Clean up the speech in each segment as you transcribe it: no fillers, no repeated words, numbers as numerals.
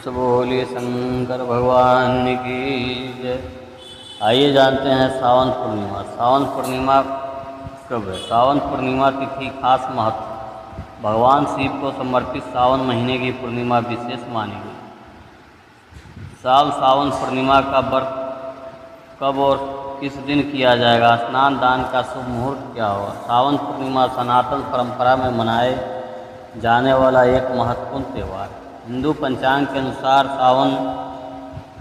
सब बोलिए शंकर भगवान की जय। आइए जानते हैं सावन पूर्णिमा। सावन पूर्णिमा कब है? सावन पूर्णिमा तिथि खास महत्व। भगवान शिव को समर्पित सावन महीने की पूर्णिमा विशेष मानी गई। सावन पूर्णिमा का व्रत कब और किस दिन किया जाएगा? स्नान दान का शुभ मुहूर्त क्या होगा? सावन पूर्णिमा सनातन परंपरा में मनाए जाने वाला एक महत्वपूर्ण त्यौहार है। हिंदू पंचांग के अनुसार सावन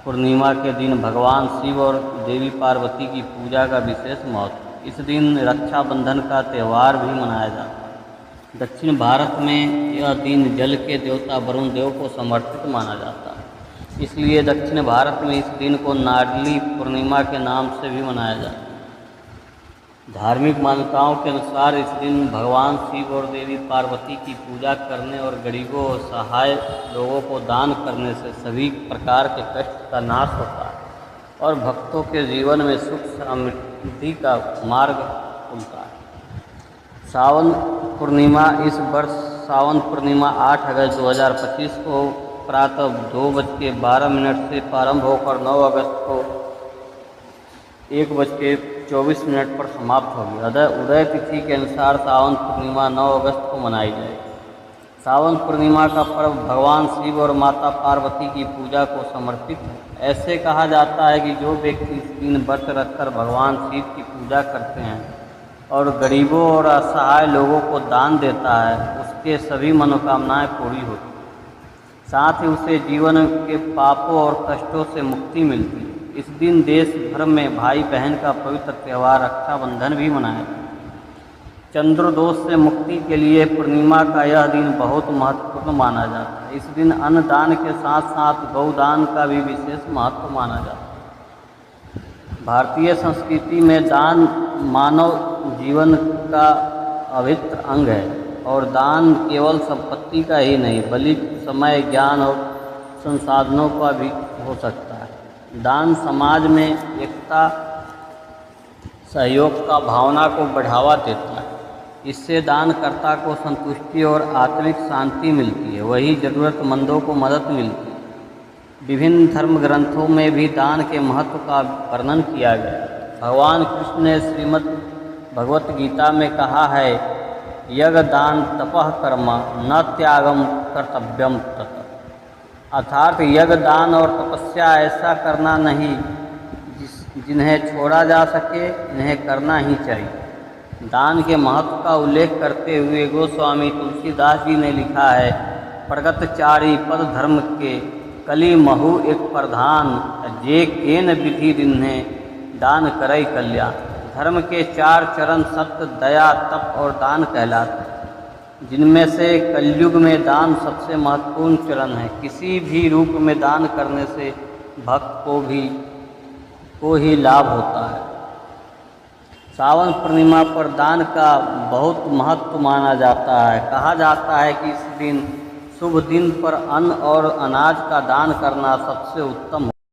पूर्णिमा के दिन भगवान शिव और देवी पार्वती की पूजा का विशेष महत्व। इस दिन रक्षाबंधन का त्यौहार भी मनाया जाता है। दक्षिण भारत में यह दिन जल के देवता वरुण देव को समर्पित माना जाता है, इसलिए दक्षिण भारत में इस दिन को नाडली पूर्णिमा के नाम से भी मनाया जाता है। धार्मिक मान्यताओं के अनुसार इस दिन भगवान शिव और देवी पार्वती की पूजा करने और गरीबों और सहाय लोगों को दान करने से सभी प्रकार के कष्ट का नाश होता है और भक्तों के जीवन में सुख समृद्धि का मार्ग खुलता है। सावन पूर्णिमा इस वर्ष सावन पूर्णिमा 8 अगस्त 2025 को प्रातः 2:12 से प्रारंभ होकर 9 अगस्त को 1:24 पर समाप्त होगी। उदय तिथि के अनुसार सावन पूर्णिमा 9 अगस्त को मनाई जाएगी। सावन पूर्णिमा का पर्व भगवान शिव और माता पार्वती की पूजा को समर्पित है। ऐसे कहा जाता है कि जो व्यक्ति इस दिन व्रत रखकर भगवान शिव की पूजा करते हैं और गरीबों और असहाय लोगों को दान देता है, उसके सभी मनोकामनाएं पूरी होती हैं। साथ ही उसे जीवन के पापों और कष्टों से मुक्ति मिलती है। इस दिन देश भर में भाई बहन का पवित्र त्यौहार रक्षाबंधन भी मनाया जाता है। चंद्रदोष से मुक्ति के लिए पूर्णिमा का यह दिन बहुत महत्वपूर्ण माना जाता है। इस दिन अन्न दान के साथ साथ गौदान का भी विशेष महत्व माना जाता है। भारतीय संस्कृति में दान मानव जीवन का अभिन्न अंग है और दान केवल संपत्ति का ही नहीं बल्कि समय, ज्ञान और संसाधनों का भी हो सकता है। दान समाज में एकता, सहयोग का भावना को बढ़ावा देता है। इससे दानकर्ता को संतुष्टि और आत्मिक शांति मिलती है, वही ज़रूरतमंदों को मदद मिलती है। विभिन्न धर्म ग्रंथों में भी दान के महत्व का वर्णन किया गया। भगवान कृष्ण ने श्रीमद् भगवत गीता में कहा है, यज्ञ दान तपः कर्म न त्यागम कर्तव्यम तत्। अर्थात यज्ञ दान और तपस्या ऐसा करना नहीं जिन्हें छोड़ा जा सके, इन्हें करना ही चाहिए। दान के महत्व का उल्लेख करते हुए गोस्वामी तुलसीदास जी ने लिखा है, प्रगतचारी पद धर्म के कली महु एक प्रधान, जे केन विधि दिन्हे दान करई कल्याण। धर्म के 4 चरण सत्य, दया, तप और दान कहलाते हैं, जिनमें से कलयुग में दान सबसे महत्वपूर्ण चरण है। किसी भी रूप में दान करने से भक्त को ही लाभ होता है। सावन पूर्णिमा पर दान का बहुत महत्व माना जाता है। कहा जाता है कि इस दिन शुभ दिन पर अन्न और अनाज का दान करना सबसे उत्तम